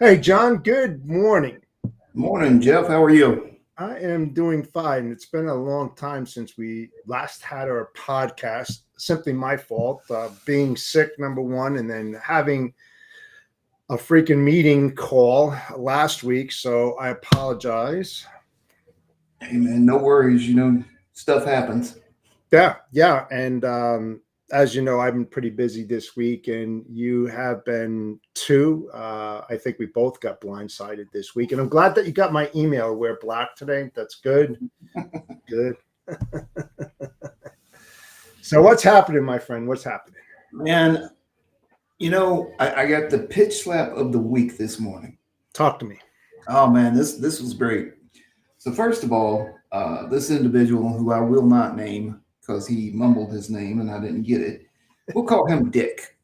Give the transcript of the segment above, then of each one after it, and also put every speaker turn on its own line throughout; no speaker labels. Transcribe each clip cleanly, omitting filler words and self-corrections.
Hey, John, good morning.
Morning, Jeff. How are you?
I am doing fine. It's been a long time since we last had our podcast. Simply my fault, being sick, number one, and then having a freaking meeting call last week. So I apologize.
Hey, man, no worries. Stuff happens.
Yeah. And as you know, I've been pretty busy this week, and you have been too. I think we both got blindsided this week. And I'm glad that you got my email. Wear black today. That's good. Good. So what's happening, my friend? What's happening?
Man, I got the pitch slap of the week this morning.
Talk to me.
Oh man, this was great. So first of all, this individual who I will not name because he mumbled his name and I didn't get it. We'll call him Dick.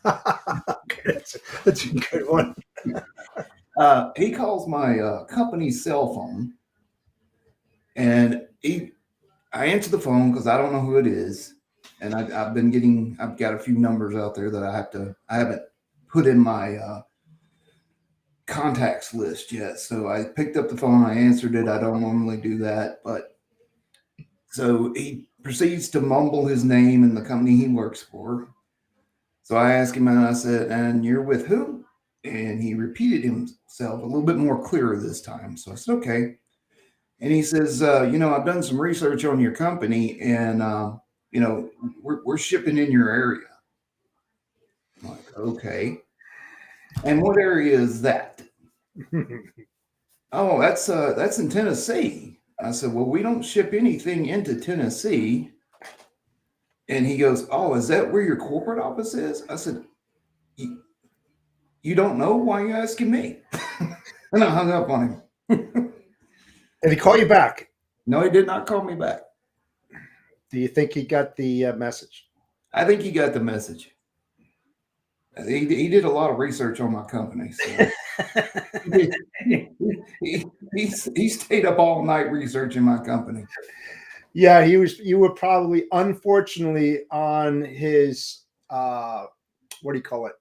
Okay, that's a good one.
He calls my company's cell phone, and I answer the phone because I don't know who it is, and I've got a few numbers out there that I haven't put in my contacts list yet. So I picked up the phone, I answered it. I don't normally do that, but so he proceeds to mumble his name and the company he works for. So I asked him, and I said, "And you're with who?" And he repeated himself a little bit more clearer this time. So I said, "Okay." And he says, "I've done some research on your company, and we're shipping in your area." I'm like, "Okay." And what area is that? Oh, that's in Tennessee. I said, "Well, we don't ship anything into Tennessee." And he goes, "Oh, is that where your corporate office is?" I said, "You don't know? Why are you asking me?" And I hung up on him.
Did he call you back?
No, he did not call me back.
Do you think he got the message?
I think he got the message. He did a lot of research on my company. So he stayed up all night researching my company.
Yeah, he was. You were probably, unfortunately, on his what do you call it?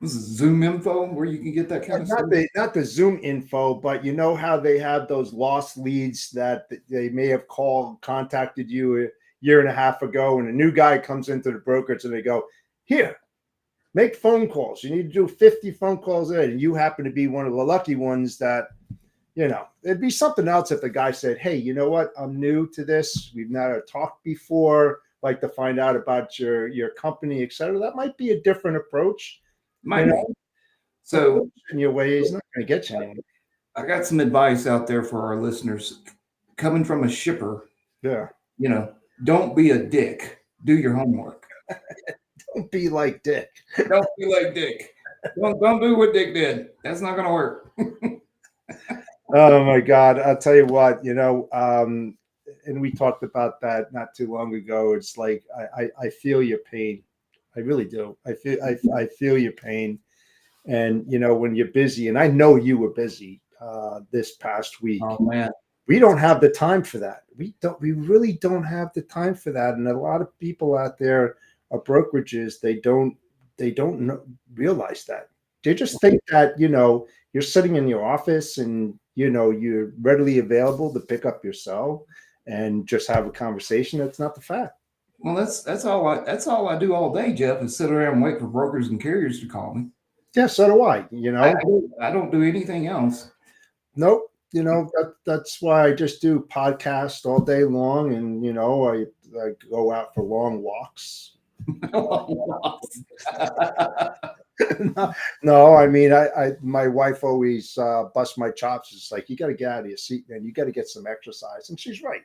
This is Zoom info where you can get that kind of stuff.
Not the Zoom info, but you know how they have those lost leads that they may have contacted you a year and a half ago, and a new guy comes into the brokerage and they go, "Here, make phone calls. You need to do 50 phone calls a day." And you happen to be one of the lucky ones that, it'd be something else if the guy said, "Hey, you know what? I'm new to this. We've never talked before. Like to find out about your company, etc." That might be a different approach.
Might be. So
In your way, he's not going to get you anywhere.
I got some advice out there for our listeners. Coming from a shipper,
Yeah.
Don't be a dick. Do your homework.
Don't be like Dick.
Don't be like Dick. Don't do what Dick did. That's not going to work.
Oh my God! I'll tell you what. And we talked about that not too long ago. It's like I feel your pain. I really do. I feel your pain. And when you're busy, and I know you were busy this past week.
Oh man,
we don't have the time for that. We really don't have the time for that. And a lot of people out there are brokerages. They don't realize that. They just think that, you're sitting in your office and, you're readily available to pick up your cell and just have a conversation. That's not the fact.
Well, that's all I do all day, Jeff, is sit around and wait for brokers and carriers to call me.
Yeah, so do I.
I don't do anything else.
Nope. That's why I just do podcasts all day long, and I go out for long walks. No, I mean, my wife always busts my chops. It's like, you got to get out of your seat, man. You got to get some exercise, and she's right.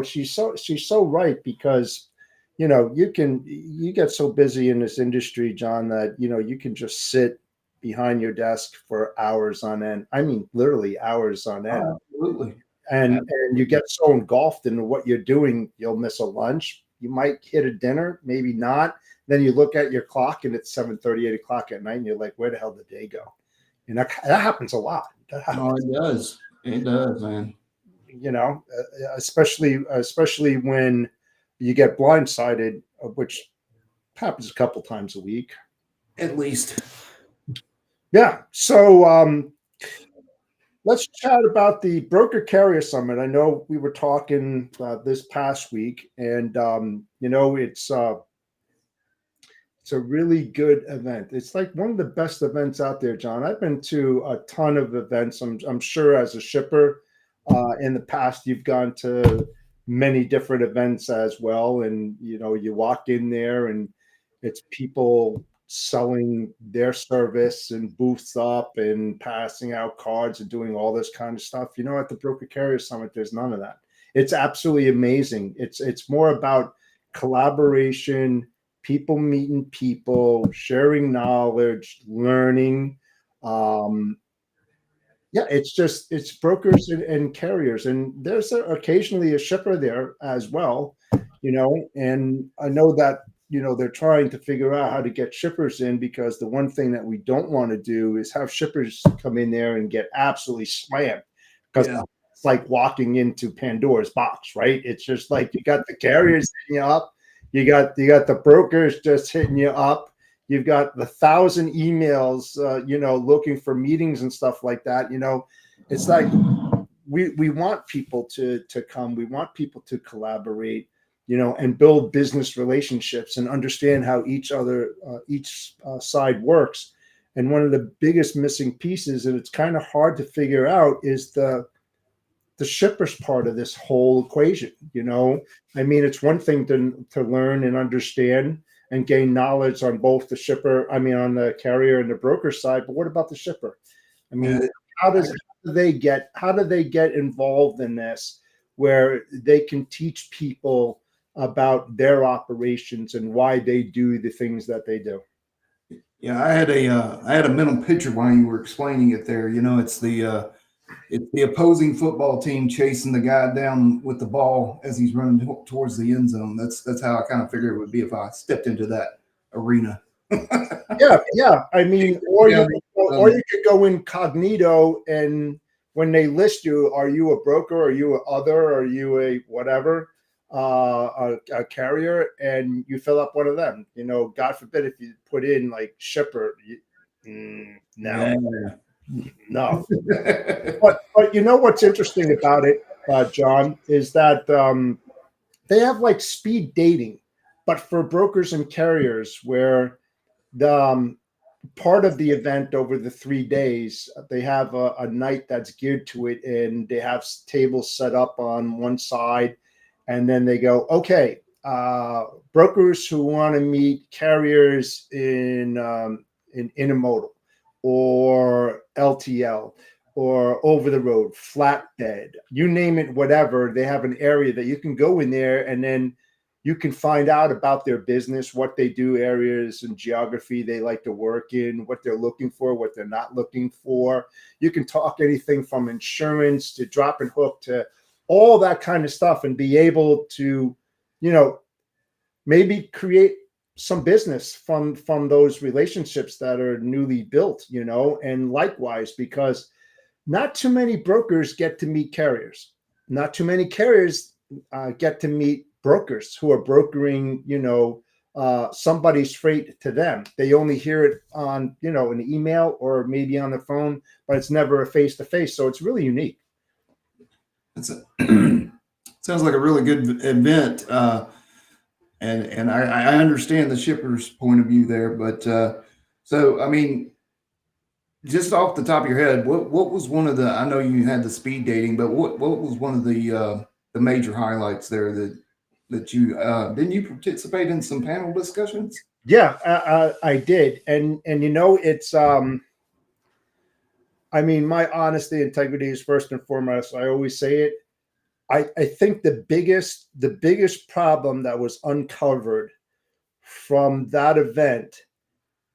She's so right, because you get so busy in this industry, John, that you can just sit behind your desk for hours on end. I mean, literally hours on end.
Absolutely.
And you get so engulfed in what you're doing, you'll miss a lunch. You might hit a dinner, maybe not. Then you look at your clock and it's 7:30, 8 o'clock at night, and you're like, where the hell did the day go? And that happens a lot.
Oh, it does. It does, man.
Especially when you get blindsided, which happens a couple times a week.
At least.
Yeah. So let's chat about the Broker Carrier Summit. I know we were talking this past week, and it's a really good event. It's like one of the best events out there, John. I've been to a ton of events. I'm sure as a shipper, in the past, you've gone to many different events as well. And, you walk in there and it's people selling their service and booths up and passing out cards and doing all this kind of stuff. At the Broker Carrier Summit, there's none of that. It's absolutely amazing. It's more about collaboration, people meeting people, sharing knowledge, learning. Um, yeah, it's brokers and carriers, and there's occasionally a shipper there as well. And I know that they're trying to figure out how to get shippers in, because the one thing that we don't want to do is have shippers come in there and get absolutely slammed, because
Yeah.
it's like walking into Pandora's box, right? It's just like you got the carriers hitting you up, you got the brokers just hitting you up, you've got the 1,000 emails, looking for meetings and stuff like that. It's like we want people to come, we want people to collaborate, and build business relationships and understand how each side works. And one of the biggest missing pieces, and it's kind of hard to figure out, is the shipper's part of this whole equation. I mean, it's one thing to learn and understand and gain knowledge on both on the carrier and the broker side, but what about the shipper? I mean,
Yeah.
how do they get involved in this, where they can teach people about their operations and why they do the things that they do?
Yeah, I had a mental picture while you were explaining it there. It's the opposing football team chasing the guy down with the ball as he's running towards the end zone. That's how I kind of figured it would be if I stepped into that arena.
Yeah. I mean,
Yeah,
or you could go incognito, and when they list you, are you a broker? Are you a other? Are you a whatever, a carrier? And you fill up one of them. God forbid if you put in like shipper. No,
yeah.
no. But what's interesting about it, John, is that they have like speed dating, but for brokers and carriers, where the part of the event over the 3 days, they have a night that's geared to it, and they have tables set up on one side, and then they go, okay, brokers who want to meet carriers in intermodal or LTL or over the road, flatbed, you name it, whatever. They have an area that you can go in there, and then you can find out about their business, what they do, areas and geography they like to work in, what they're looking for, what they're not looking for. You can talk anything from insurance to drop and hook to all that kind of stuff, and be able to, maybe create some business from those relationships that are newly built, and likewise, because not too many brokers get to meet carriers. Not too many carriers get to meet brokers who are brokering, somebody's freight to them. They only hear it on, an email or maybe on the phone, but it's never a face to face. So it's really unique.
That's a, sounds like a really good event. And I understand the shipper's point of view there, but so I mean, just off the top of your head, what was one of the? I know you had the speed dating, but what was one of the major highlights there that you didn't you participate in some panel discussions?
Yeah, I did, and it's I mean, my honesty, integrity is first and foremost. I always say it. I think the biggest problem that was uncovered from that event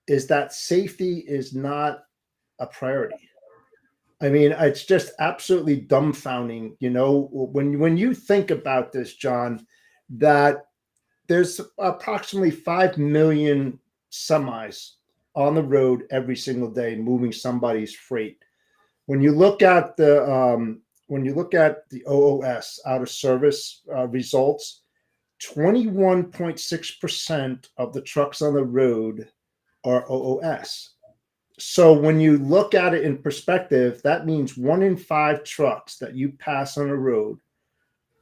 is that safety is not a priority. I mean, it's just absolutely dumbfounding, when you think about this, John, that there's approximately 5 million semis on the road every single day moving somebody's freight. When you look at the OOS, out of service, results, 21.6% of the trucks on the road are OOS. So when you look at it in perspective, that means 1 in 5 trucks that you pass on the road,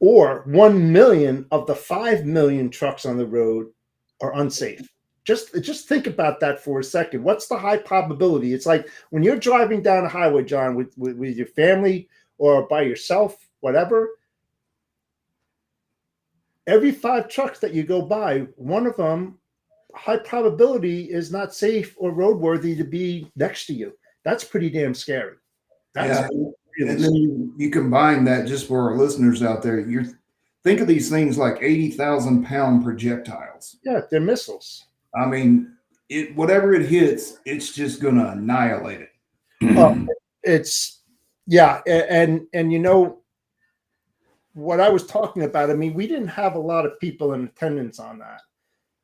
or 1 million of the 5 million trucks on the road, are unsafe. Just think about that for a second. What's the high probability? It's like when you're driving down the highway, John, with your family or by yourself, whatever. Every 5 trucks that you go by, one of them, high probability, is not safe or roadworthy to be next to you. That's pretty damn scary. That's
Yeah.
really
And then you combine that, just for our listeners out there, think of these things like 80,000-pound projectiles.
yeah, they're missiles.
I mean, whatever it hits, it's just going to annihilate
Oh,
it.
it's yeah, and you know what I was talking about. I mean, we didn't have a lot of people in attendance on that,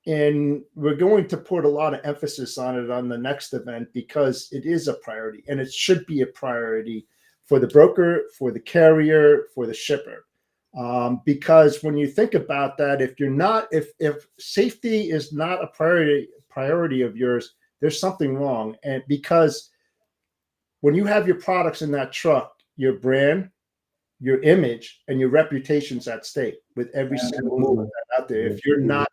and we're going to put a lot of emphasis on it on the next event because it is a priority, and it should be a priority for the broker, for the carrier, for the shipper. Because when you think about that, if safety is not a priority of yours, there's something wrong. And because when you have your products in that truck, your brand, your image, and your reputation's at stake with every single move out there. If you're not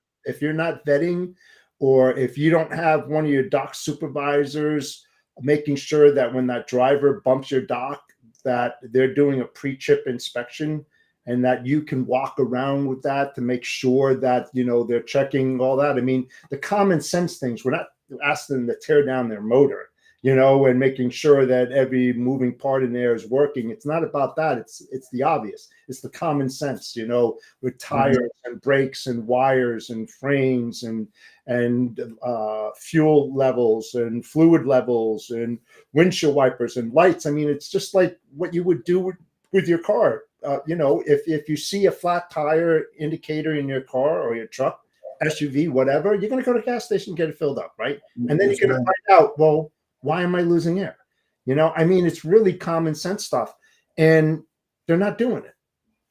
vetting, or if you don't have one of your dock supervisors making sure that when that driver bumps your dock, that they're doing a pre-chip inspection, and that you can walk around with that to make sure that they're checking all that. I mean, the common sense things. We're not asking them to tear down their motor, and making sure that every moving part in there is working. It's not about that. It's the obvious. It's the common sense, with tires and brakes and wires and frames and fuel levels and fluid levels and windshield wipers and lights. I mean, it's just like what you would do with your car. If you see a flat tire indicator in your car or your truck, SUV, whatever, you're going to go to the gas station and get it filled up, right? And then you're going to find out, well, why am I losing air? I mean, it's really common sense stuff, and they're not doing it.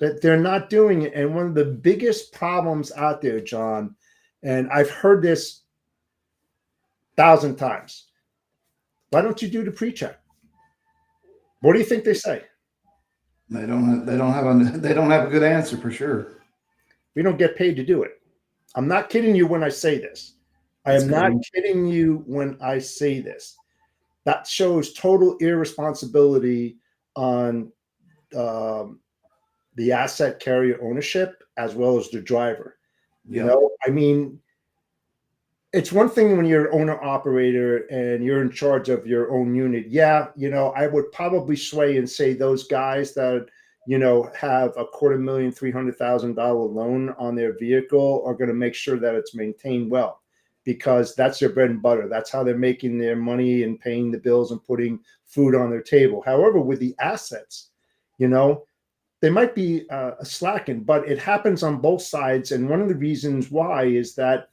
That they're not doing it. And one of the biggest problems out there, John, and I've heard this 1,000 times. Why don't you do the pre-check? What do you think they say?
They don't have a good answer for sure.
We don't get paid to do it. I'm not kidding you when I say this. I am not kidding you when I say this. That shows total irresponsibility on the asset carrier ownership as well as the driver. I mean, it's one thing when you're an owner operator and you're in charge of your own unit. Yeah, I would probably sway and say those guys that have a $250,000, $300,000 loan on their vehicle are going to make sure that it's maintained well, because that's their bread and butter. That's how they're making their money and paying the bills and putting food on their table. However, with the assets, they might be slacking, but it happens on both sides. And one of the reasons why is that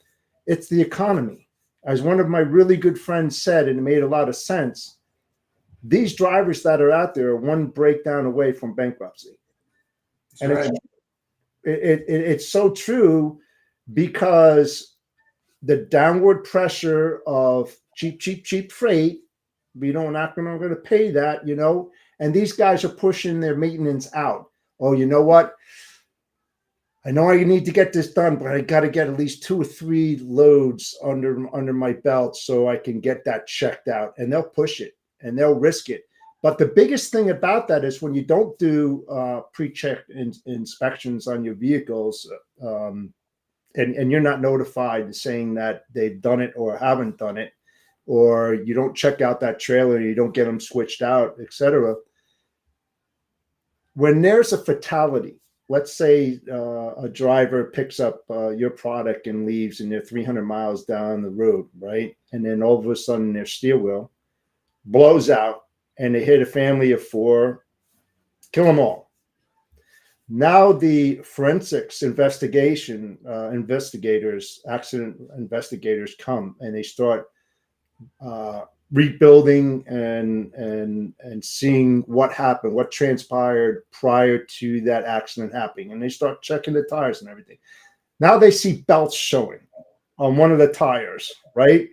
it's the economy. As one of my really good friends said, and it made a lot of sense, these drivers that are out there are one breakdown away from bankruptcy.
That's right.
It's so true, because the downward pressure of cheap freight, we're not going to pay that, and these guys are pushing their maintenance out. Oh, you know what? I know I need to get this done, but I got to get at least 2 or 3 loads under my belt so I can get that checked out. And they'll push it and they'll risk it. But the biggest thing about that is when you don't do pre-check inspections on your vehicles, and you're not notified saying that they've done it or haven't done it, or you don't check out that trailer, you don't get them switched out, etc. When there's a fatality, let's say a driver picks up your product and leaves, and they're 300 miles down the road, right? And then all of a sudden their steer wheel blows out and they hit a family of 4, kill them all. Now the forensics accident investigators come and they start rebuilding and seeing what happened, what transpired prior to that accident happening. And they start checking the tires and everything. Now they see belts showing on one of the tires, right?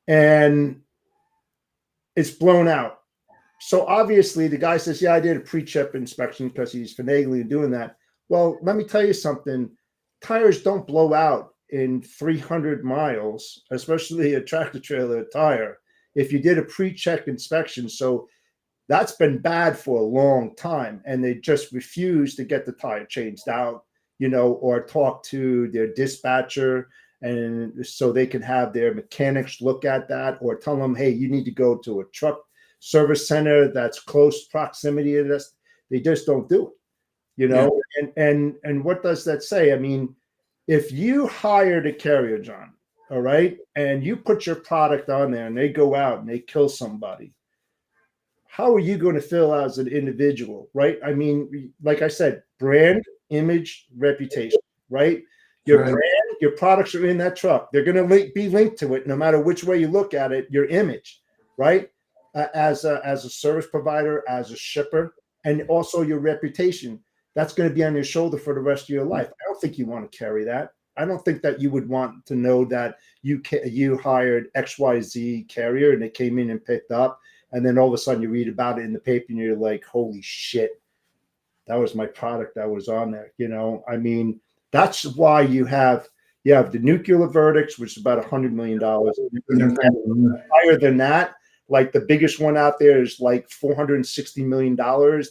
And it's blown out. So obviously the guy says, yeah, I did a pre-check inspection because he's finagling doing that. Well, let me tell you something. Tires don't blow out in 300 miles, especially a tractor trailer tire, if you did a pre-check inspection. So that's been bad for a long time. And they just refuse to get the tire changed out, or talk to their dispatcher. And so they can have their mechanics look at that, or tell them, hey, you need to go to a truck service center that's close proximity to this. They just don't do it, Yeah. And what does that say? I mean, if you hired a carrier, John, all right, and you put your product on there and they go out and they kill somebody, how are you going to feel as an individual, right? I mean, like I said, brand, image, reputation, right? Your
Right.
brand, your products are in that truck. They're going to be linked to it, no matter which way you look at it. Your image, right? As a service provider, as a shipper, and also your reputation. That's going to be on your shoulder for the rest of your life. I don't think you want to carry that. I don't think that you would want to know that you hired XYZ carrier and they came in and picked up, and then all of a sudden you read about it in the paper and you're like, holy shit, that was my product that was on there. I mean, that's why you have the nuclear verdicts, which is about $100 million. Higher than that, like the biggest one out there is like $460 million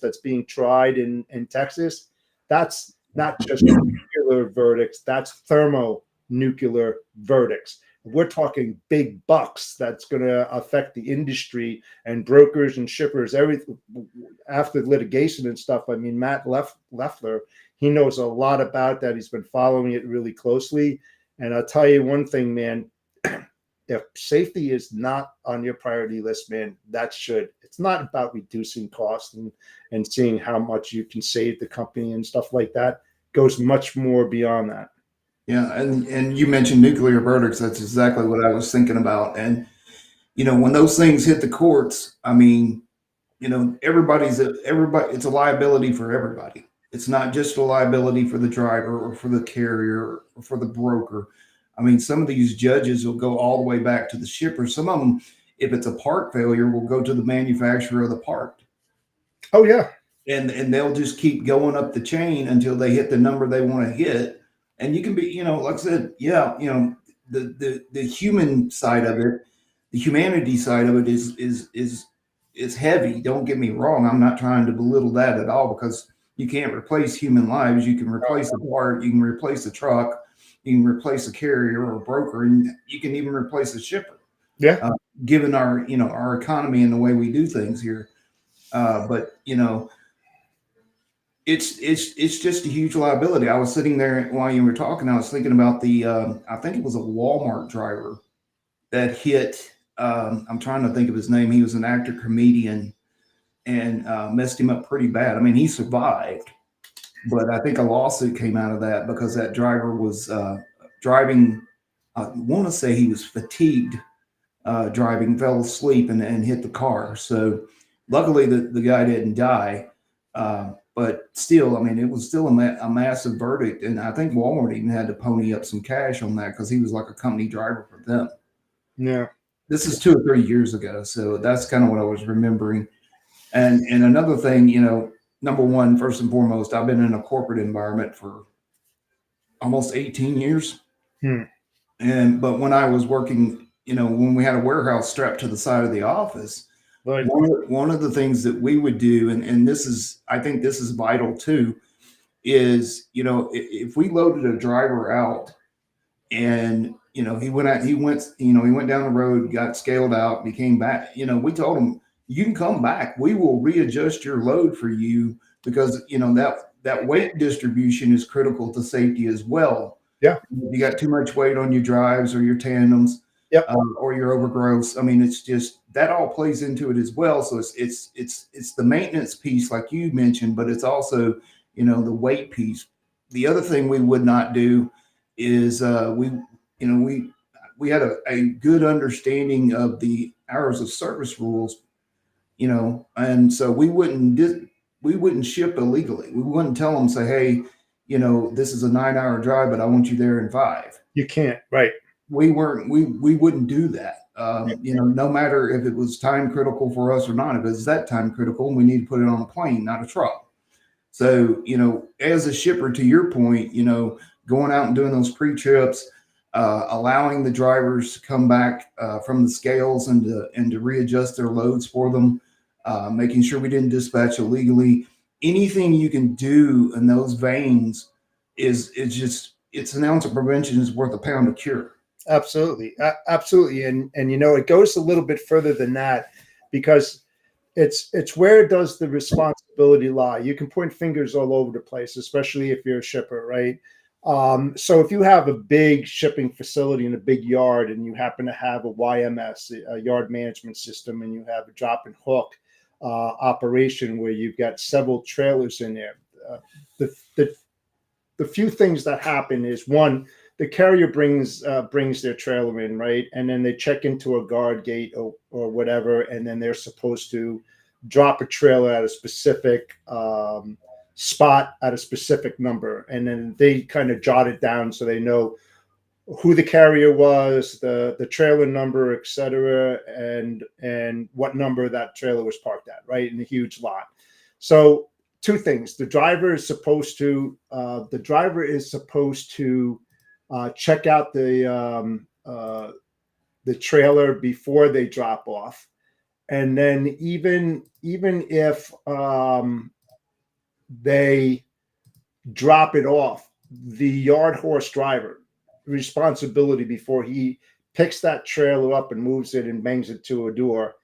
that's being tried in Texas. That's not just nuclear verdicts, that's thermonuclear verdicts. We're talking big bucks that's going to affect the industry and brokers and shippers, everything after litigation and stuff. I mean, Matt Leffler, he knows a lot about that. He's been following it really closely. And I'll tell you one thing, man, if safety is not on your priority list, man, that should. It's not about reducing costs and seeing how much you can save the company and stuff like that. It goes much more beyond that.
Yeah, and you mentioned nuclear verdicts. That's exactly what I was thinking about. And when those things hit the courts, I mean, everybody. It's a liability for everybody. It's not just a liability for the driver or for the carrier or for the broker. I mean, some of these judges will go all the way back to the shipper. Some of them, if it's a part failure, will go to the manufacturer of the part.
Oh yeah,
and they'll just keep going up the chain until they hit the number they want to hit. And you can be, like I said, yeah, the human side of it, the humanity side of it is heavy. Don't get me wrong. I'm not trying to belittle that at all, because you can't replace human lives. You can replace the part, you can replace the truck, you can replace a carrier or a broker, and you can even replace a shipper.
Yeah.
Given our economy and the way we do things here. But it's just a huge liability. I was sitting there while you were talking. I was thinking about I think it was a Walmart driver that hit. I'm trying to think of his name. He was an actor, comedian, and messed him up pretty bad. I mean, he survived, but I think a lawsuit came out of that because that driver was driving. I want to say he was fatigued driving, fell asleep, and hit the car. So luckily the guy didn't die. But still, I mean, it was still a massive verdict. And I think Walmart even had to pony up some cash on that because he was like a company driver for them.
Yeah.
This is 2 or 3 years ago. So that's kind of what I was remembering. And another thing, number one, first and foremost, I've been in a corporate environment for almost 18 years. But when I was working, when we had a warehouse strapped to the side of the office,
right.
One of the things that we would do, and I think this is vital too, is, if we loaded a driver out and, he went down the road, got scaled out, and he came back, we told him, you can come back. We will readjust your load for you because, that weight distribution is critical to safety as well.
Yeah.
If you got too much weight on your drives or your tandems,
yep.
Or your overgrowths. I mean, it's just that all plays into it as well. So it's the maintenance piece, like you mentioned, but it's also, the weight piece. The other thing we would not do is we had a good understanding of the hours of service rules, and so we wouldn't ship illegally. We wouldn't tell them, say, hey, this is a 9-hour drive, but I want you there in 5.
You can't, right?
We wouldn't do that. No matter if it was time critical for us or not, if it's that time critical, we need to put it on a plane, not a truck. So, as a shipper, to your point, going out and doing those pre-trips, allowing the drivers to come back from the scales and to readjust their loads for them, making sure we didn't dispatch illegally. Anything you can do in those veins it's an ounce of prevention is worth a pound of cure.
Absolutely. Absolutely. And it goes a little bit further than that, because it's where does the responsibility lie? You can point fingers all over the place, especially if you're a shipper, right? So if you have a big shipping facility in a big yard and you happen to have a YMS, a yard management system, and you have a drop and hook operation where you've got several trailers in there, the few things that happen is, one, the carrier brings their trailer in, right? And then they check into a guard gate or whatever, and then they're supposed to drop a trailer at a specific spot at a specific number. And then they kind of jot it down so they know who the carrier was, the trailer number, et cetera, and what number that trailer was parked at, right? In a huge lot. So two things. The driver is supposed to check out the trailer before they drop off, and then even if they drop it off, the yard horse driver responsibility before he picks that trailer up and moves it and bangs it to a door,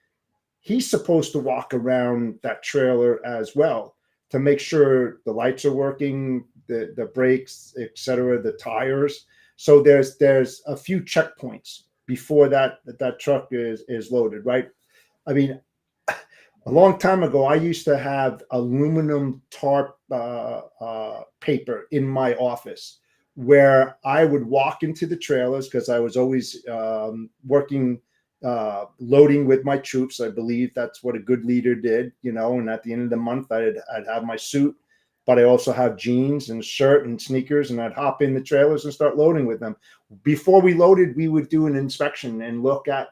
he's supposed to walk around that trailer as well to make sure the lights are working, the brakes, etc., the tires. So there's a few checkpoints before that truck is loaded, right? I mean, a long time ago, I used to have aluminum tarp paper in my office where I would walk into the trailers, because I was always working, loading with my troops. I believe that's what a good leader did, and at the end of the month, I'd have my suit, but I also have jeans and shirt and sneakers, and I'd hop in the trailers and start loading with them. Before we loaded, we would do an inspection and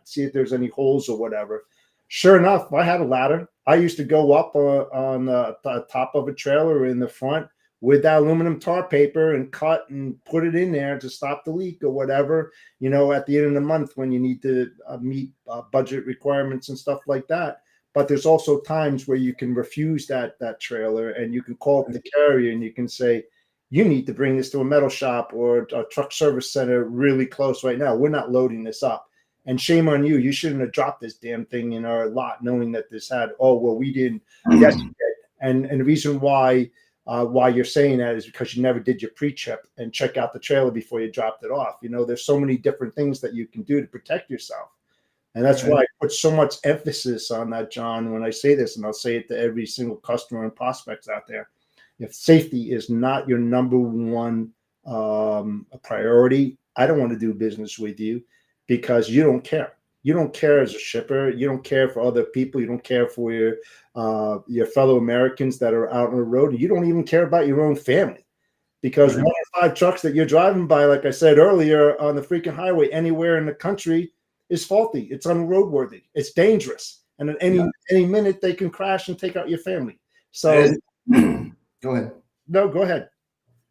see if there's any holes or whatever. Sure enough, I had a ladder. I used to go up on the top of a trailer in the front with that aluminum tar paper and cut and put it in there to stop the leak or whatever, at the end of the month when you need to meet budget requirements and stuff like that. But there's also times where you can refuse that trailer, and you can call up the carrier and you can say, you need to bring this to a metal shop or a truck service center really close right now. We're not loading this up. And shame on you. You shouldn't have dropped this damn thing in our lot knowing that this had, we didn't. Yes, you did. And the reason why you're saying that is because you never did your pre-trip and check out the trailer before you dropped it off. There's so many different things that you can do to protect yourself. And that's why I put so much emphasis on that, John, when I say this, and I'll say it to every single customer and prospects out there. If safety is not your number one priority, I don't want to do business with you, because you don't care. You don't care as a shipper. You don't care for other people. You don't care for your fellow Americans that are out on the road. You don't even care about your own family, because 1 in 5 trucks that you're driving by, like I said earlier, on the freaking highway anywhere in the country is faulty. It's unroadworthy. It's dangerous. And at any minute they can crash and take out your family. So
go ahead.
No, go ahead.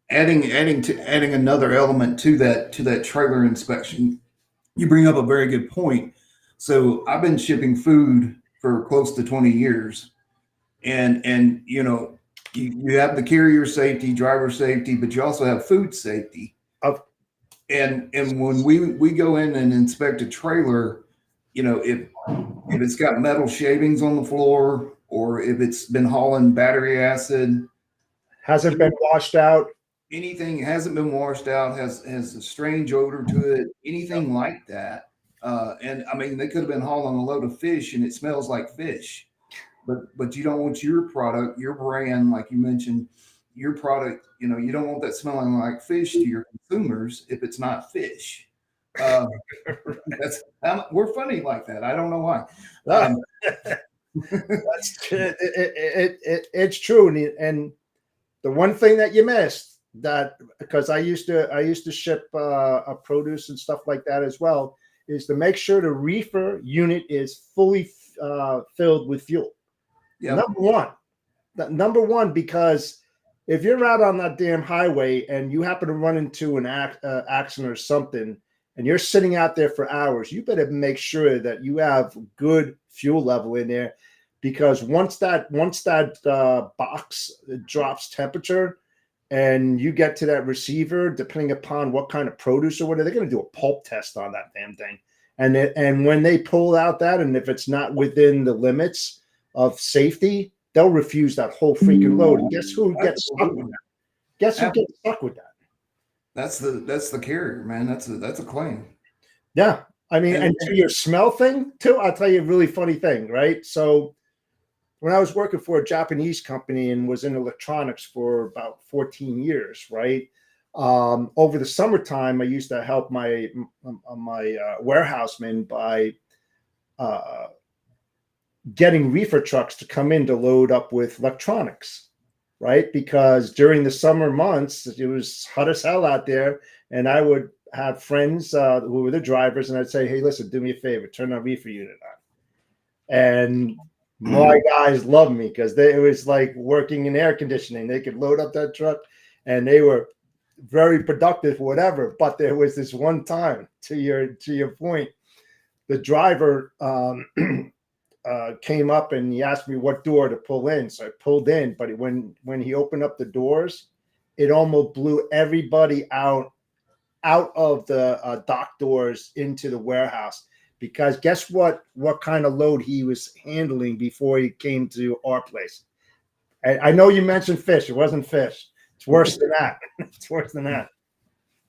Adding another element to that trailer inspection, you bring up a very good point. So I've been shipping food for close to 20 years, and you have the carrier safety, driver safety, but you also have food safety. And when we go in and inspect a trailer, if it's got metal shavings on the floor, or if it's been hauling battery acid,
hasn't been washed out,
anything hasn't been washed out, has a strange odor to it, anything like that. And I mean, they could have been hauling a load of fish and it smells like fish, but you don't want your product, your brand, like you mentioned, your product, you don't want that smelling like fish to your consumers if it's not fish. We're funny like that. I don't know why.
It's true. And the one thing that you missed, that because I used to ship produce and stuff like that as well, is to make sure the reefer unit is fully filled with fuel.
Yep.
Number one, because if you're out on that damn highway and you happen to run into an accident or something, and you're sitting out there for hours, you better make sure that you have good fuel level in there, because once that box drops temperature and you get to that receiver, depending upon what kind of produce or whatever, they're going to do a pulp test on that damn thing. And when they pull out that, and if it's not within the limits of safety, they'll refuse that whole freaking load. And guess who gets stuck with that? Guess who gets stuck with that?
That's the carrier, man. That's a claim.
Yeah. I mean, and to your smell thing too, I'll tell you a really funny thing, right? So when I was working for a Japanese company and was in electronics for about 14 years, right? Over the summertime, I used to help my warehousemen by getting reefer trucks to come in to load up with electronics, right? Because during the summer months, it was hot as hell out there, and I would have friends who were the drivers, and I'd say, "Hey, listen, do me a favor, turn that reefer unit on." And my guys loved me because it was like working in air conditioning. They could load up that truck, and they were very productive, whatever. But there was this one time, to your point, the driver came up and he asked me what door to pull in. So I pulled in, but when he opened up the doors, it almost blew everybody out of the dock doors into the warehouse. Because guess what kind of load he was handling before he came to our place? I know you mentioned fish. It wasn't fish. It's worse than that. It's worse than that.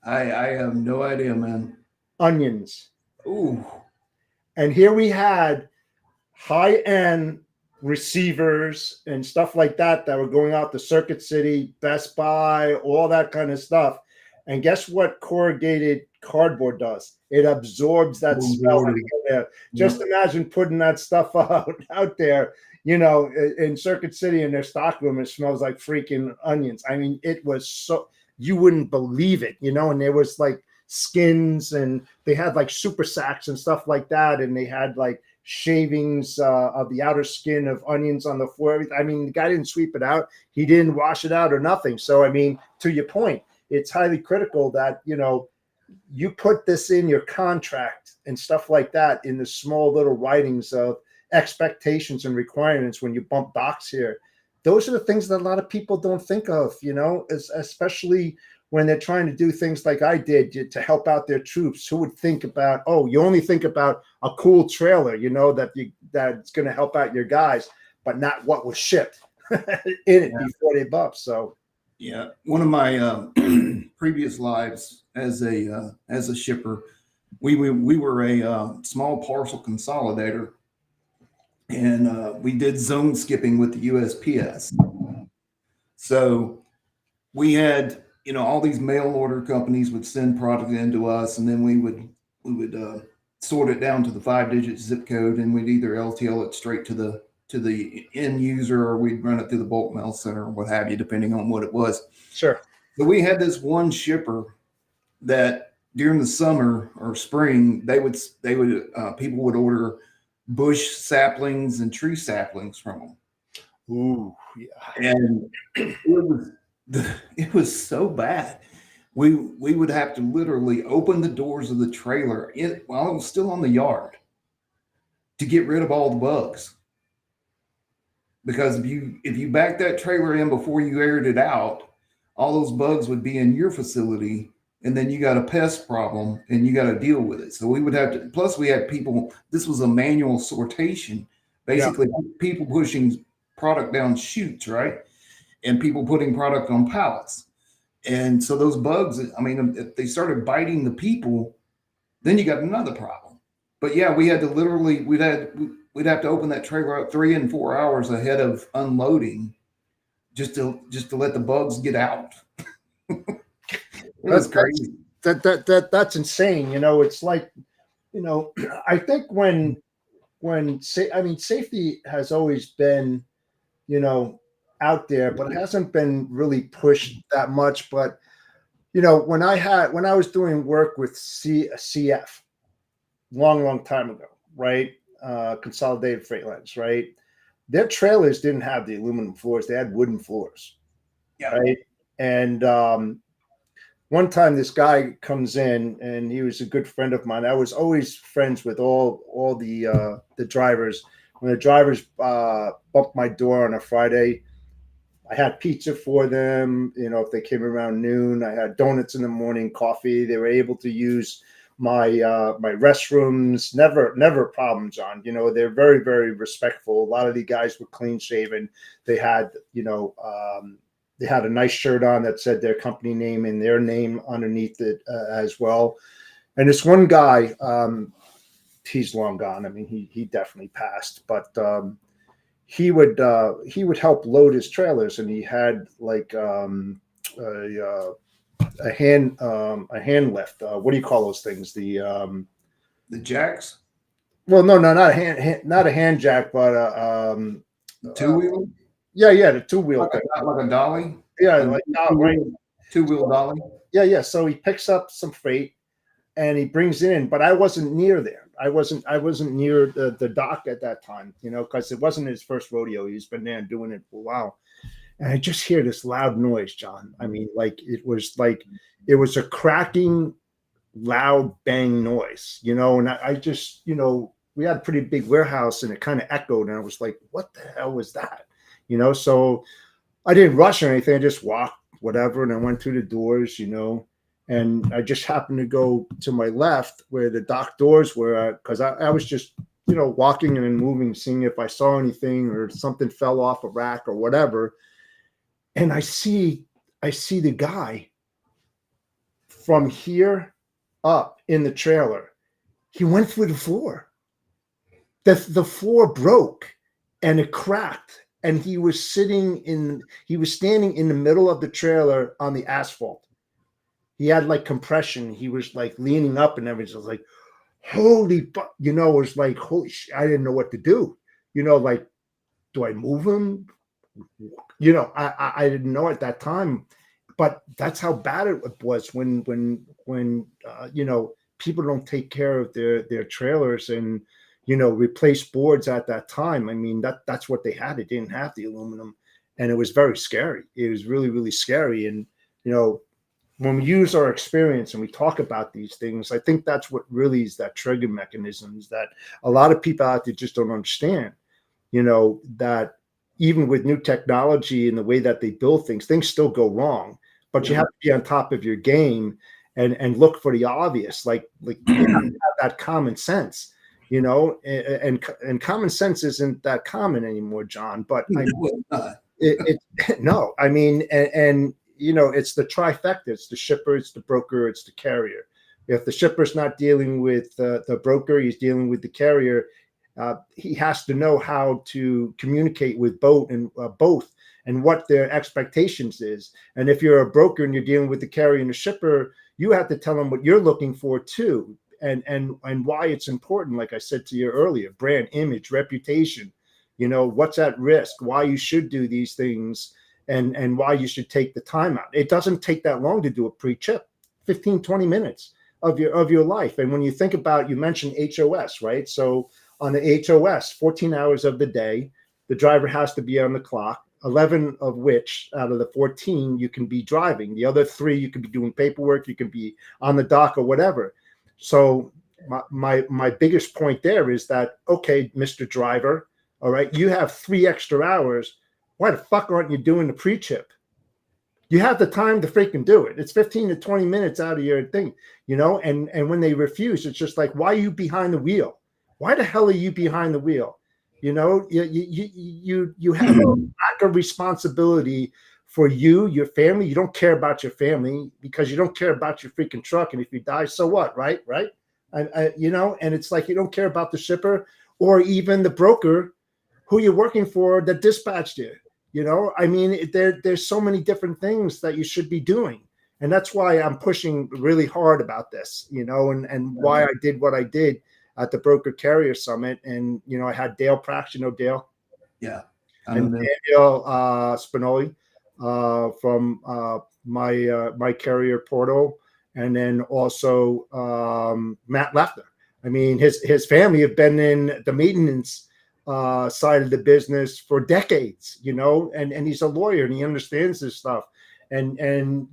I have no idea, man.
Onions.
Ooh.
And here we had high-end receivers and stuff like that were going out to Circuit City, Best Buy, all that kind of stuff. And guess what corrugated cardboard does? It absorbs that smell. Just imagine putting that stuff out there, in Circuit City in their stockroom. It smells like freaking onions. I mean, it was so, you wouldn't believe it, and there was like skins, and they had like super sacks and stuff like that. And they had like shavings of the outer skin of onions on the floor. I mean, the guy didn't sweep it out. He didn't wash it out or nothing. So, I mean, to your point, it's highly critical that, you put this in your contract and stuff like that in the small little writings of expectations and requirements when you bump docks here. Those are the things that a lot of people don't think of, especially when they're trying to do things like I did to help out their troops. Who would think about, you only think about a cool trailer, that's going to help out your guys, but not what was shipped in it before they bump. So,
yeah, one of my previous lives as a shipper, we were a small parcel consolidator, and we did zone skipping with the USPS. So we had, all these mail order companies would send product into us, and then we would sort it down to the 5-digit zip code, and we'd either LTL it straight to the end user, or we'd run it through the bulk mail center or what have you, depending on what it was.
Sure.
But we had this one shipper that during the summer or spring, people would order bush saplings and tree saplings from them.
Ooh, yeah.
And it was so bad. We would have to literally open the doors of the trailer while it was still on the yard to get rid of all the bugs. Because if you back that trailer in before you aired it out, all those bugs would be in your facility, and then you got a pest problem and you got to deal with it. So we would have to, plus we had people, this was a manual sortation, basically people pushing product down chutes, right? And people putting product on pallets. And so those bugs, I mean, if they started biting the people, then you got another problem. But yeah, we had to literally, we'd have to open that trailer up 3 and 4 hours ahead of unloading just to let the bugs get out. That's crazy.
That's insane. It's like, I think safety has always been, out there, but it hasn't been really pushed that much. But, when I was doing work with CF, long time ago, right? Consolidated Freight Lines, right? Their trailers didn't have the aluminum floors; they had wooden floors,
Yeah.
right? And one time, this guy comes in, and he was a good friend of mine. I was always friends with all the drivers. When the drivers bumped my door on a Friday, I had pizza for them. You know, if they came around noon, I had donuts in the morning, coffee. They were able to use my restrooms. Never a problem, John. You know, they're very respectful. A lot of the guys were clean shaven. They had, they had a nice shirt on that said their company name and their name underneath it as well. And this one guy, he's long gone. I mean, he definitely passed, but he would help load his trailers, and he had like a hand lift. What do you call those things?
The jacks,
Well, no, not not a hand jack, but
two wheel,
yeah, the two wheel thing.
like a dolly.
Yeah,
A
like right.
two wheel dolly.
Yeah. So he picks up some freight and he brings it in, but I wasn't near there. I wasn't near the dock at that time, you know, because it wasn't his first rodeo. He's been there doing it for a while. And I just hear this loud noise, John. I mean, it was a cracking, loud bang noise, you know, and I just, you know, we had a pretty big warehouse and it kind of echoed. And I was like, what the hell was that? You know, so I didn't rush or anything. I just walked, whatever, and I went through the doors, you know, and I just happened to go to my left where the dock doors were, because I was just, you know, walking and then moving, seeing if I saw anything or something fell off a rack or whatever. And I see the guy from here up in the trailer. He went through the floor. The floor broke and it cracked. And he was standing in the middle of the trailer on the asphalt. He had like compression. He was like leaning up and everything. I was like, holy, you know, it was like, holy shit, I didn't know what to do. You know, like, do I move him? You know, I didn't know at that time, but that's how bad it was when you know, people don't take care of their trailers and, you know, replace boards at that time. I mean, that's what they had. It didn't have the aluminum, and it was very scary. It was really scary. And, you know, when we use our experience and we talk about these things, I think that's what really is that trigger mechanisms that a lot of people out there just don't understand, you know, that even with new technology and the way that they build things still go wrong, but you have to be on top of your game and look for the obvious, like you have that common sense. You know, and common sense isn't that common anymore, John. But no, I mean, and you know, it's the trifecta: it's the shipper, it's the broker, it's the carrier. If the shipper's not dealing with the broker, he's dealing with the carrier. He has to know how to communicate with both and what their expectations is. And if you're a broker and you're dealing with the carrier and the shipper, you have to tell them what you're looking for too. And why it's important, like I said to you earlier, brand, image, reputation, you know, what's at risk, why you should do these things, and why you should take the time out. It doesn't take that long to do a pre-chip, 15, 20 minutes of your life. And when you think about, you mentioned HOS, right? So on the HOS, 14 hours of the day, the driver has to be on the clock, 11 of which out of the 14, you can be driving. The other 3, you could be doing paperwork, you can be on the dock or whatever. So my biggest point there is that, okay, Mr. Driver, all right, you have 3 extra hours. Why the fuck aren't you doing the pre-chip? You have the time to freaking do it. It's 15 to 20 minutes out of your thing, you know, and when they refuse, it's just like, why are you behind the wheel? Why the hell are you behind the wheel? You know, you have a lack of responsibility for you, your family. You don't care about your family because you don't care about your freaking truck. And if you die, so what? Right. You know, and it's like, you don't care about the shipper or even the broker who you're working for that dispatched you. You know, I mean, there's so many different things that you should be doing. And that's why I'm pushing really hard about this, you know, and why I did what I did at the Broker Carrier Summit. And, you know, I had Dale Prax, you know, Dale?
Yeah.
And Daniel Spinoli from my carrier portal. And then also Matt Leffner. I mean, his family have been in the maintenance side of the business for decades, and he's a lawyer and he understands this stuff. And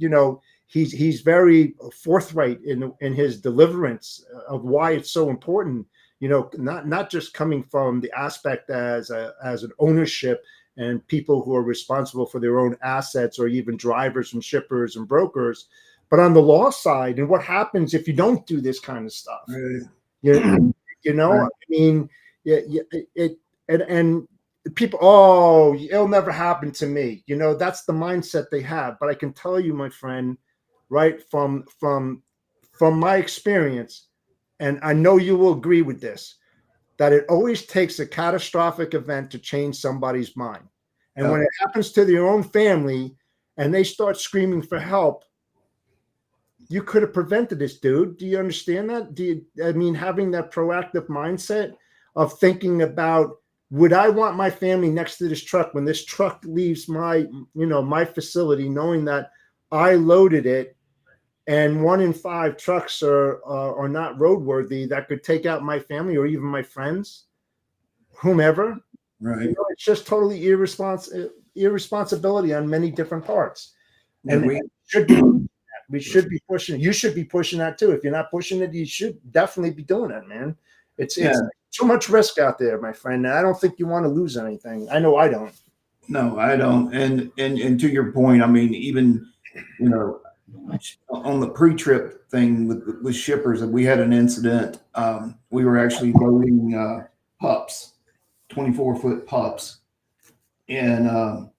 he's very forthright in his deliverance of why it's so important, not just coming from the aspect as an ownership and people who are responsible for their own assets, or even drivers and shippers and brokers, but on the law side, and what happens if you don't do this kind of stuff.
Right.
Right. I mean, and people, oh, it'll never happen to me. That's the mindset they have. But I can tell you, my friend, right, from my experience, and I know you will agree with this, that it always takes a catastrophic event to change somebody's mind. And when it happens to their own family and they start screaming for help, you could have prevented this, dude. Do you understand that? Having that proactive mindset of thinking about, would I want my family next to this truck when this truck leaves my facility, knowing that I loaded it, and 1 in 5 trucks are not roadworthy that could take out my family or even my friends, whomever.
Right.
It's just totally irresponsibility on many different parts. And we should be pushing. You should be pushing that too. If you're not pushing it, you should definitely be doing it, man. It's too much risk out there, my friend. And I don't think you want to lose anything. I know I don't.
No, I don't. And to your point, I mean, even on the pre-trip thing with shippers, we had an incident. We were actually loading pups, 24-foot pups, and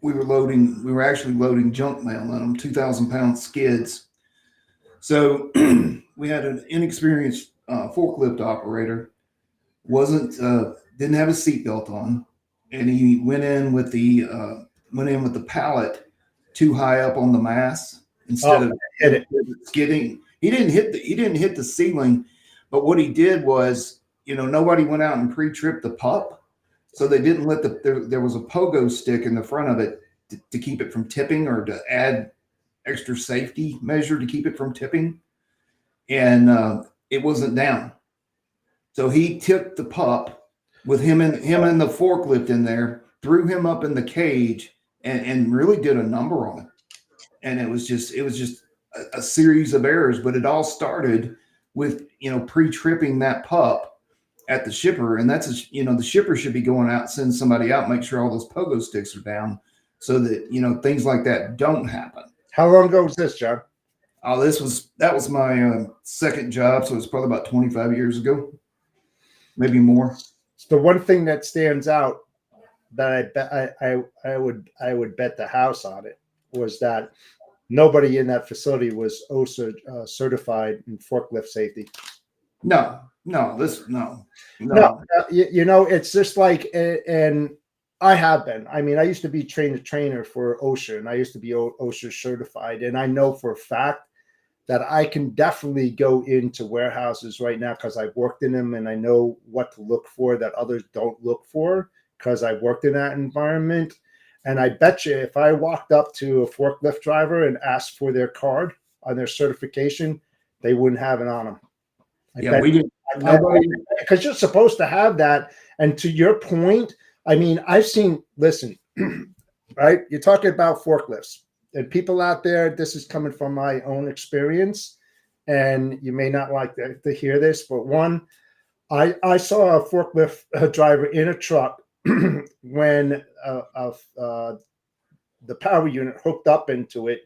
we were actually loading junk mail on them, 2,000-pound skids. So we had an inexperienced forklift operator, didn't have a seatbelt on, and he went in with the pallet too high up on the mast instead of skidding. He didn't hit the ceiling, but what he did was, nobody went out and pre-tripped the pup, so they didn't let there was a pogo stick in the front of it to keep it from tipping, or to add extra safety measure to keep it from tipping, and it wasn't down. So he tipped the pup with him and the forklift in there, threw him up in the cage, and really did a number on it. And it was just a series of errors, but it all started with, pre-tripping that pup at the shipper. And that's, the shipper should be going out, send somebody out, make sure all those pogo sticks are down, so that, things like that don't happen.
How long ago was this, John?
Oh, that was my second job. So it's probably about 25 years ago, maybe more.
The one thing that stands out that I would bet the house on it was that nobody in that facility was OSHA certified in forklift safety.
No.
It's just like, and I have been. I mean, I used to be trainer for OSHA, and I used to be OSHA certified, and I know for a fact that I can definitely go into warehouses right now because I've worked in them, and I know what to look for that others don't look for, because I've worked in that environment. And I bet you if I walked up to a forklift driver and asked for their card on their certification, they wouldn't have it on them.
We didn't.
Because you're supposed to have that. And to your point, I mean, listen, right? You're talking about forklifts. And people out there, this is coming from my own experience, and you may not like to hear this, but one, I saw a forklift driver in a truck when the power unit hooked up into it,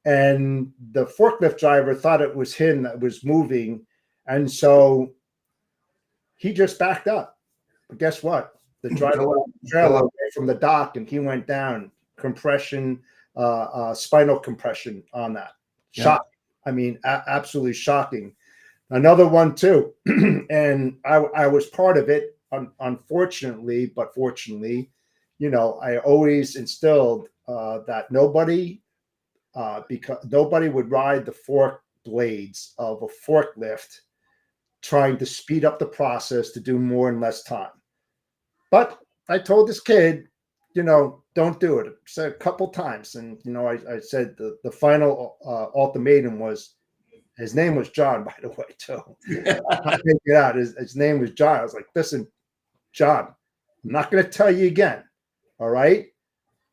and the forklift driver thought it was him that was moving, and so he just backed up. But guess what? The driver fell away from the dock, and he went down. Compression, spinal compression on that. Shocking. I mean, absolutely shocking. Another one too, and I was part of it. Unfortunately, but fortunately, I always instilled that nobody would ride the fork blades of a forklift trying to speed up the process to do more in less time. But I told this kid, don't do it. I said a couple times, and I said the final ultimatum was, His name was John, by the way, too. I figured it out. His name was John. I was like, listen, John, I'm not going to tell you again. All right.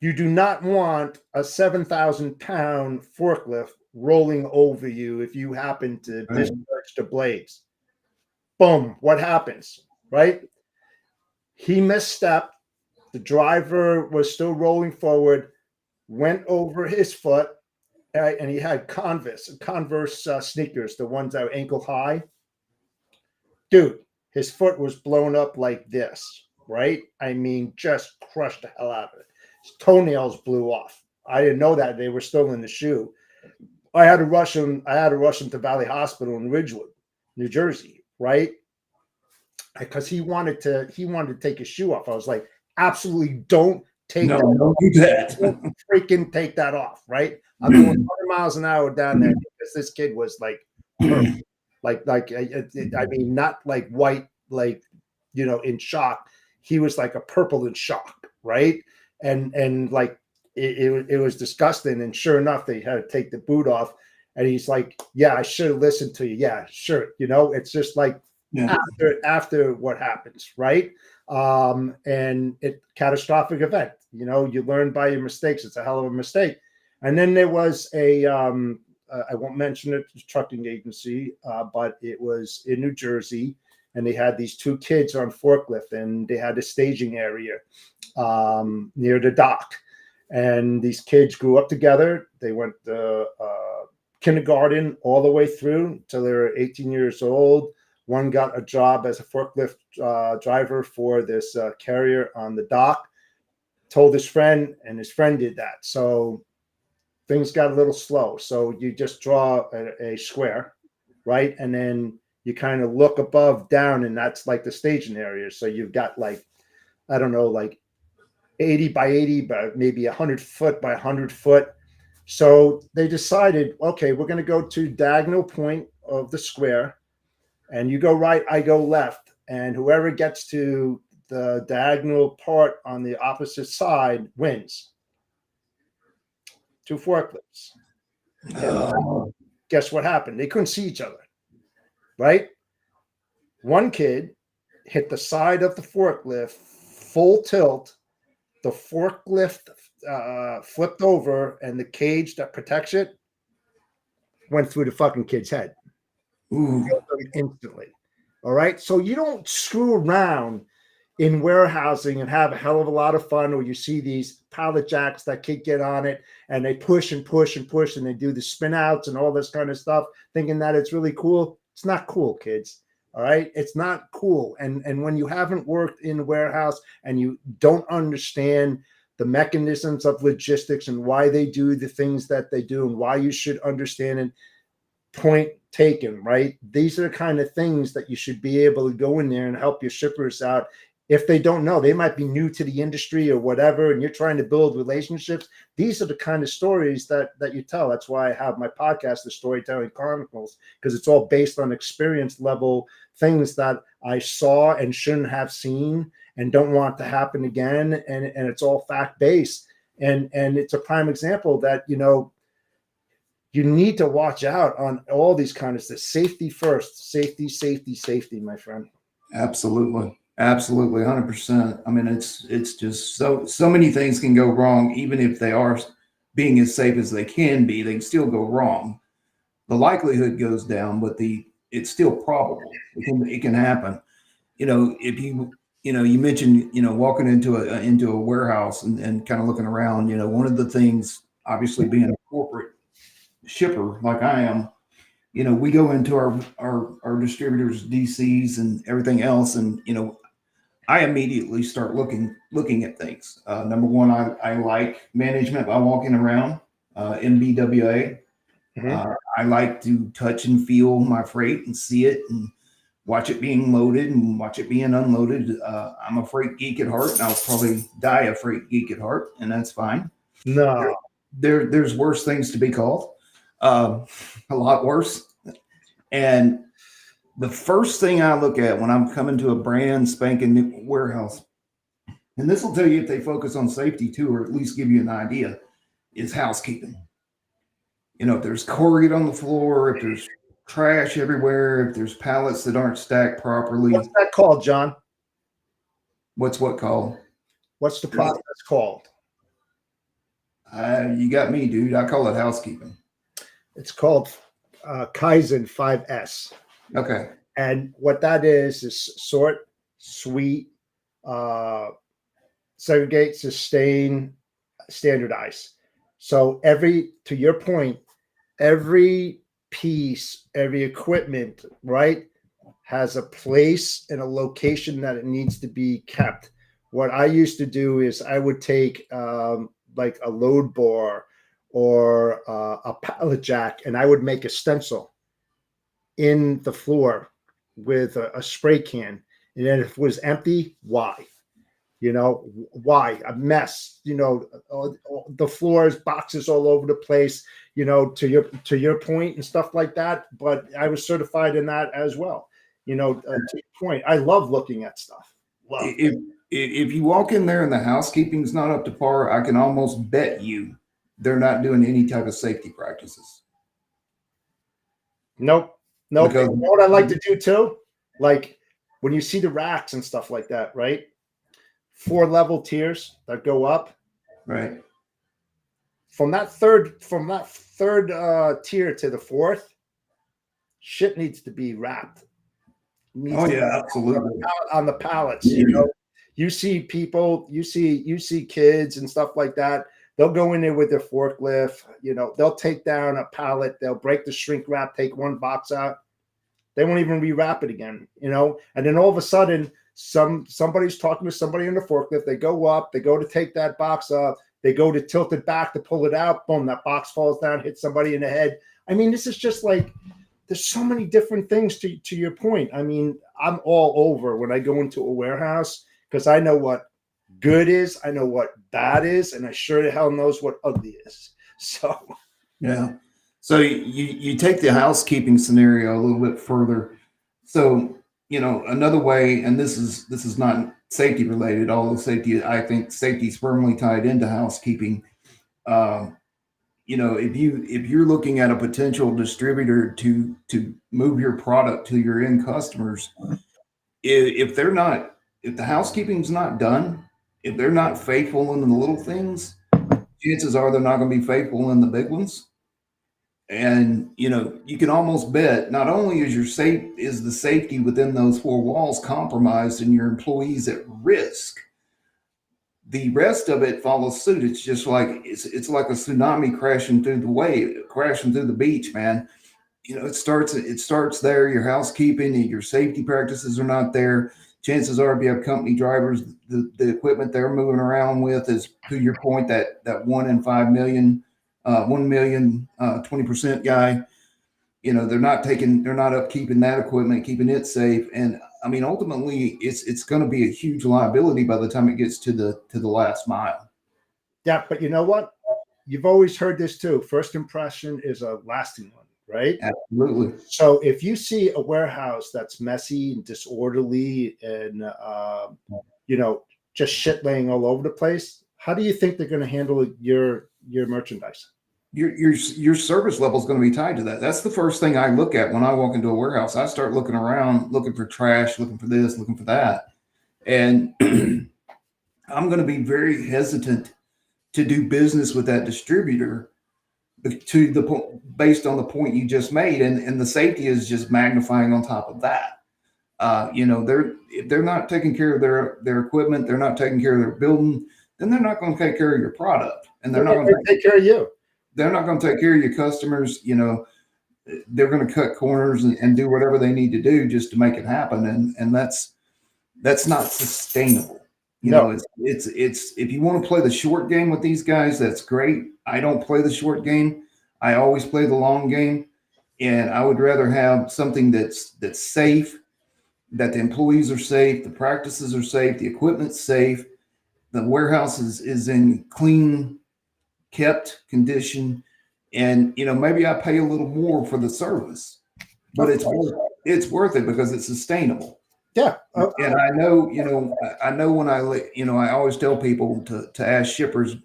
You do not want a 7,000-pound forklift rolling over you if you happen to misjudge the blades. Boom. What happens? Right? He misstepped. The driver was still rolling forward, went over his foot, and he had Converse sneakers, the ones that are ankle high. Dude, his foot was blown up like this, right? I mean, just crushed the hell out of it. His toenails blew off. I didn't know that they were still in the shoe. I had to rush him to Valley Hospital in Ridgewood, New Jersey, right? Because he wanted to take his shoe off. I was like, absolutely don't take that off.
Don't do that.
Don't freaking take that off, right? I'm going 100 miles an hour down there because this kid was like purple. I mean, not like white, like, you know, in shock. He was like a purple in shock, right? And like it was disgusting. And sure enough, they had to take the boot off. And he's like, yeah, I should have listened to you. Yeah, sure. You know, it's just like after what happens, right? And it catastrophic event. You know, you learn by your mistakes. It's a hell of a mistake. And then there was a I won't mention it, trucking agency, but it was in New Jersey, and they had these two kids on forklift, and they had a staging area near the dock. And these kids grew up together. They went to kindergarten all the way through till they were 18 years old. One got a job as a forklift driver for this carrier on the dock, told his friend, and his friend did that. So things got a little slow. So you just draw a square, right? And then you kind of look above, down, and that's like the staging area. So you've got like, I don't know, like 80 by 80, but maybe 100 foot by 100 foot. So they decided, okay, we're going to go to diagonal point of the square, and you go right, I go left. And whoever gets to the diagonal part on the opposite side wins. Two forklifts. Guess what happened? They couldn't see each other, right? One kid hit the side of the forklift, full tilt. The forklift flipped over, and the cage that protects it went through the fucking kid's head. Instantly. All right. So you don't screw around in warehousing and have a hell of a lot of fun, or you see these pallet jacks that kid get on it and they push and push and push, and they do the spin outs and all this kind of stuff, thinking that it's really cool. It's not cool, kids. All right. It's not cool. And when you haven't worked in a warehouse and you don't understand the mechanisms of logistics and why they do the things that they do and why you should understand it, point taken, right? These are the kind of things that you should be able to go in there and help your shippers out. If they don't know, they might be new to the industry or whatever, and you're trying to build relationships. These are the kind of stories that you tell. That's why I have my podcast, The Storytelling Chronicles, because it's all based on experience level things that I saw and shouldn't have seen and don't want to happen again. And it's all fact-based. And it's a prime example that, you know, you need to watch out on all these kind of stuff. Safety first. Safety, safety, safety, my friend.
Absolutely. Absolutely. 100%. I mean, it's just so many things can go wrong. Even if they are being as safe as they can be, they can still go wrong. The likelihood goes down, but it's still probable. It can happen. You know, if you mentioned, walking into a warehouse and kind of looking around, one of the things, obviously being a corporate shipper like I am, we go into our distributors, DCs and everything else. And, I immediately start looking at things. Number one, I like management by walking around, MBWA.
Mm-hmm.
I like to touch and feel my freight and see it and watch it being loaded and watch it being unloaded. I'm a freight geek at heart, and I'll probably die a freight geek at heart, and that's fine.
No,
there's worse things to be called, a lot worse. And the first thing I look at when I'm coming to a brand spanking new warehouse, and this will tell you if they focus on safety too, or at least give you an idea, is housekeeping. If there's Colgate on the floor, if there's trash everywhere, if there's pallets that aren't stacked
What's
properly.
that called, John?
What's what called?
What's the process called?
You got me, dude. I call it housekeeping.
It's called Kaizen 5S.
Okay.
And what that is sort, sweet, uh, segregate, sustain, standardize. So to your point, every piece, every equipment, right, has a place and a location that it needs to be kept. What I used to do is I would take like a load bar or a pallet jack, and I would make a stencil in the floor with a spray can. And then if it was empty, why? Why a mess? The floors, boxes all over the place. To your point and stuff like that. But I was certified in that as well. To your point, I love looking at stuff. Love.
If you walk in there and the housekeeping's not up to par, I can almost bet you they're not doing any type of safety practices.
Nope.
Because
You know what I like to do too? Like when you see the racks and stuff like that, right? 4-level tiers that go up.
right.
From that third tier to the fourth, shit needs to be wrapped.
Oh yeah, absolutely.
On the pallets. You see people, you see kids and stuff like that. They'll go in there with their forklift. They'll take down a pallet. They'll break the shrink wrap, take one box out. They won't even rewrap it again. And then all of a sudden, somebody's talking to somebody in the forklift. They go up. They go to take that box up. They go to tilt it back to pull it out. Boom! That box falls down, hits somebody in the head. I mean, this is just like there's so many different things to your point. I mean, I'm all over when I go into a warehouse because I know what good is, I know what bad is, and I sure the hell knows what ugly is. So
yeah. So you take the housekeeping scenario a little bit further. So another way, and this is not safety related, although I think safety is firmly tied into housekeeping. Um, if you're looking at a potential distributor to move your product to your end customers, if the housekeeping's not done, if they're not faithful in the little things, chances are they're not going to be faithful in the big ones. And you can almost bet not only is the safety within those 4 walls compromised and your employees at risk, the rest of it follows suit. It's just like it's like a tsunami crashing through the beach, man. It starts there. Your housekeeping and your safety practices are not there. Chances are, if you have company drivers, the equipment they're moving around with is, to your point, that 1 in 5 million, 1 million, 20% guy. They're not upkeeping that equipment, keeping it safe. And I mean, ultimately, it's going to be a huge liability by the time it gets to the last mile.
yeah, but you know what? You've always heard this too. First impression is a lasting one, right?
Absolutely.
So if you see a warehouse that's messy and disorderly and just shit laying all over the place, how do you think they're going to handle your merchandise?
Your service level is going to be tied to that. That's the first thing I look at when I walk into a warehouse. I start looking around, looking for trash, looking for this, looking for that, and I'm going to be very hesitant to do business with that distributor based on the point you just made, and the safety is just magnifying on top of that. If they're not taking care of their equipment, they're not taking care of their building, then they're not going to take care of your product, and they're not going to
take care of you.
They're not going to take care of your customers. They're going to cut corners and do whatever they need to do just to make it happen, and that's not sustainable. It's if you want to play the short game with these guys, that's great. I don't play the short game. I always play the long game, and I would rather have something that's safe, that the employees are safe, the practices are safe, the equipment's safe, the warehouse is in clean, kept condition, and maybe I pay a little more for the service, but it's worth it because it's sustainable.
Yeah.
And I know when I always tell people to ask shippers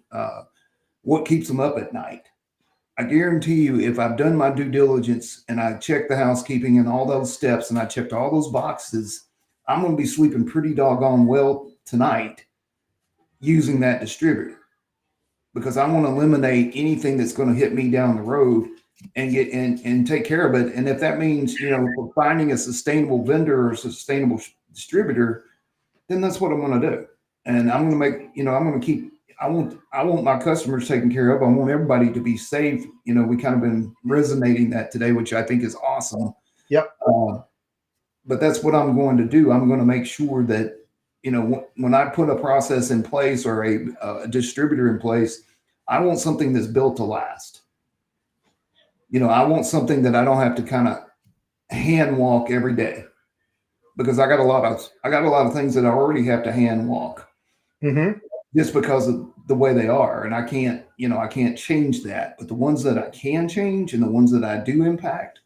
what keeps them up at night. I guarantee you, if I've done my due diligence and I checked the housekeeping and all those steps and I checked all those boxes, I'm going to be sleeping pretty doggone well tonight using that distributor, because I want to eliminate anything that's going to hit me down the road and get and take care of it. And if that means, finding a sustainable vendor or sustainable distributor, then that's what I'm going to do. And I'm going to make, I'm going to keep, I want my customers taken care of. I want everybody to be safe. We kind of been resonating that today, which I think is awesome.
Yep.
But that's what I'm going to do. I'm going to make sure that, when I put a process in place or a distributor in place, I want something that's built to last. I want something that I don't have to kind of hand walk every day, because I got a lot of things that I already have to hand walk, just because of the way they are. And I can't change that. But the ones that I can change and the ones that I do impact,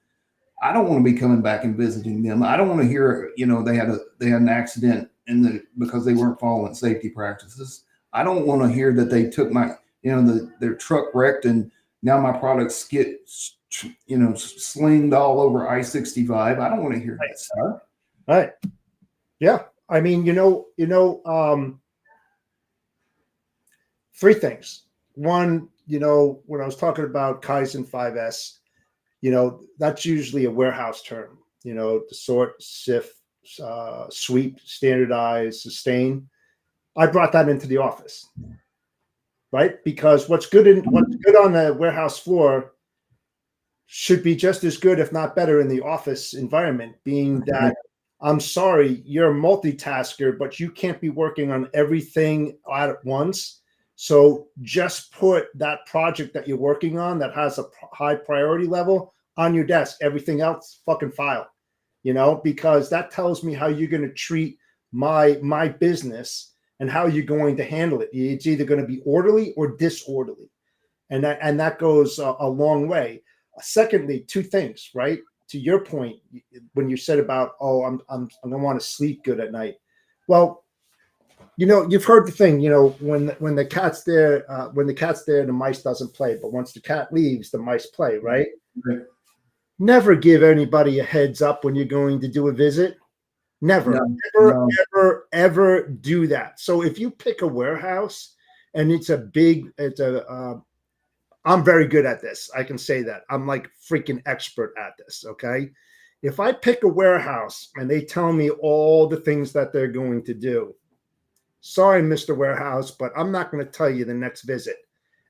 I don't want to be coming back and visiting them. I don't want to hear, they had an accident because they weren't following safety practices. I don't want to hear that they took their truck wrecked and now my products get, slinged all over I-65. I don't want to hear that stuff.
Right. Yeah. I mean, three things. One, when I was talking about Kaizen 5S, that's usually a warehouse term, to sort, sift, sweep, standardize, sustain. I brought that into the office, right? Because what's good on the warehouse floor should be just as good, if not better, in the office environment, being that, I'm sorry, you're a multitasker, but you can't be working on everything at once. So just put that project that you're working on that has a high priority level on your desk. Everything else, fucking file, because that tells me how you're going to treat my business and how you're going to handle it. It's either going to be orderly or disorderly. And that goes a long way. Secondly, two things, right? To your point, when you said about, I'm going to want to sleep good at night. Well, you've heard the thing, when the cat's there, the mice doesn't play. But once the cat leaves, the mice play, right?
Right.
Never give anybody a heads up when you're going to do a visit. Never, ever do that. So if you pick a warehouse and I'm very good at this. I can say that. I'm like freaking expert at this, okay? If I pick a warehouse and they tell me all the things that they're going to do, sorry, Mr. Warehouse, but I'm not going to tell you the next visit.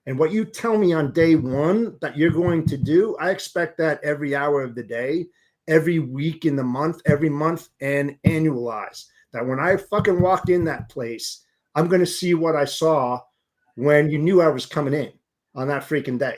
And what you tell me on day one that you're going to do, I expect that every hour of the day, every week in the month, every month, and annualize. That when I fucking walk in that place, I'm going to see what I saw when you knew I was coming in on that freaking day.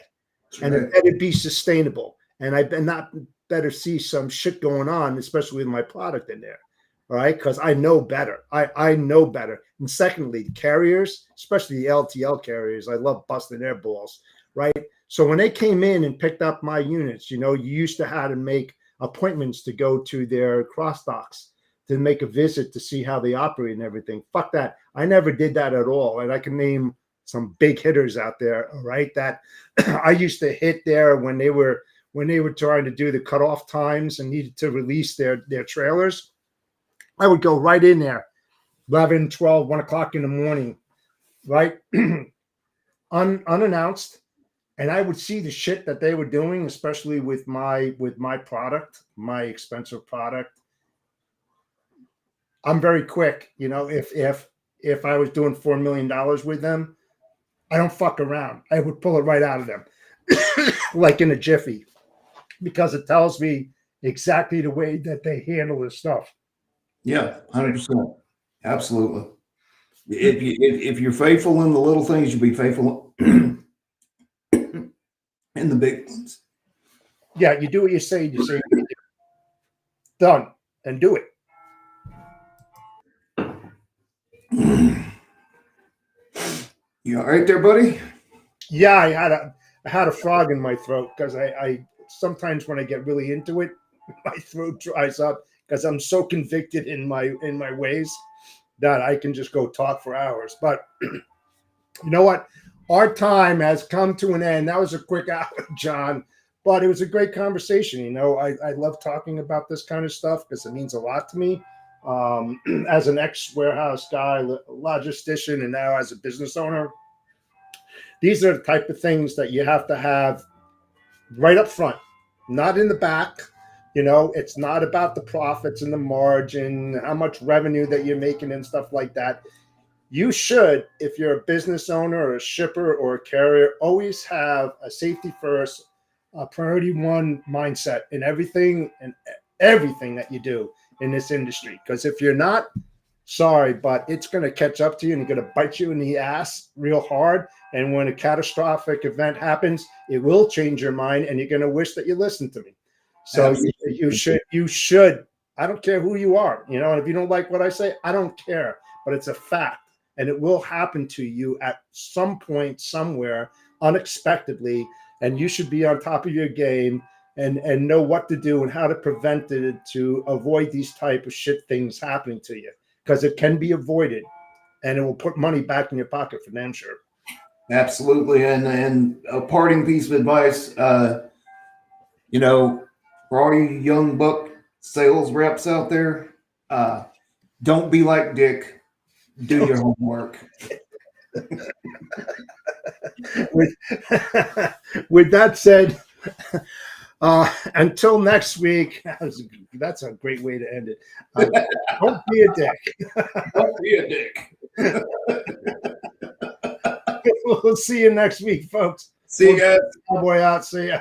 And it better be sustainable. And I not better see some shit going on, especially with my product in there. All right. Because I know better. I know better. And secondly, the carriers, especially the LTL carriers, I love busting their balls. Right. So when they came in and picked up my units, you used to have to make appointments to go to their cross docks to make a visit to see how they operate and everything. Fuck that. I never did that at all. And I can name some big hitters out there, right? That I used to hit there when they were trying to do the cutoff times and needed to release their trailers. I would go right in there, 11, 12, 1 o'clock in the morning, right? Unannounced. And I would see the shit that they were doing, especially with my product, my expensive product. I'm very quick, if I was doing $4 million with them, I don't fuck around. I would pull it right out of them, like in a jiffy, because it tells me exactly the way that they handle this stuff.
Yeah, 100%. Absolutely. If you're faithful in the little things, you'll be faithful in the big ones.
Yeah, you do what you say. You say what you do. Done, and do it.
You all right there, buddy?
Yeah, I had a frog in my throat because I sometimes when I get really into it, my throat dries up because I'm so convicted in my ways that I can just go talk for hours. But you know what? our time has come to an end. That was a quick hour, John, but it was a great conversation. You know, I love talking about this kind of stuff because it means a lot to me. As an ex-warehouse guy, logistician, and now as a business owner, these are the type of things that you have to have right up front, not in the back. You know, it's not about the profits and the margin, how much revenue that you're making and stuff like that. You should, if you're a business owner or a shipper or a carrier, always have a safety first, a priority one mindset in everything and everything that you do in this industry. Because if you're not, sorry, but it's going to catch up to you and it's going to bite you in the ass real hard. And when a catastrophic event happens, it will change your mind and you're going to wish that you listened to me. So you should, I don't care who you are, you know, and if you don't like what I say, I don't care, but it's a fact. And it will happen to you at some point, somewhere, unexpectedly. And you should be on top of your game and know what to do and how to prevent it to avoid these type of shit things happening to you. Because it can be avoided and it will put money back in your pocket for damn sure.
Absolutely. And a parting piece of advice, you know, for all you young buck sales reps out there, don't be like Dick. Do your homework.
With that said, until next week, that's a great way to end it. Don't be a dick.
Don't be a dick.
We'll see you next week, folks.
See you guys.
Cowboy out. See ya.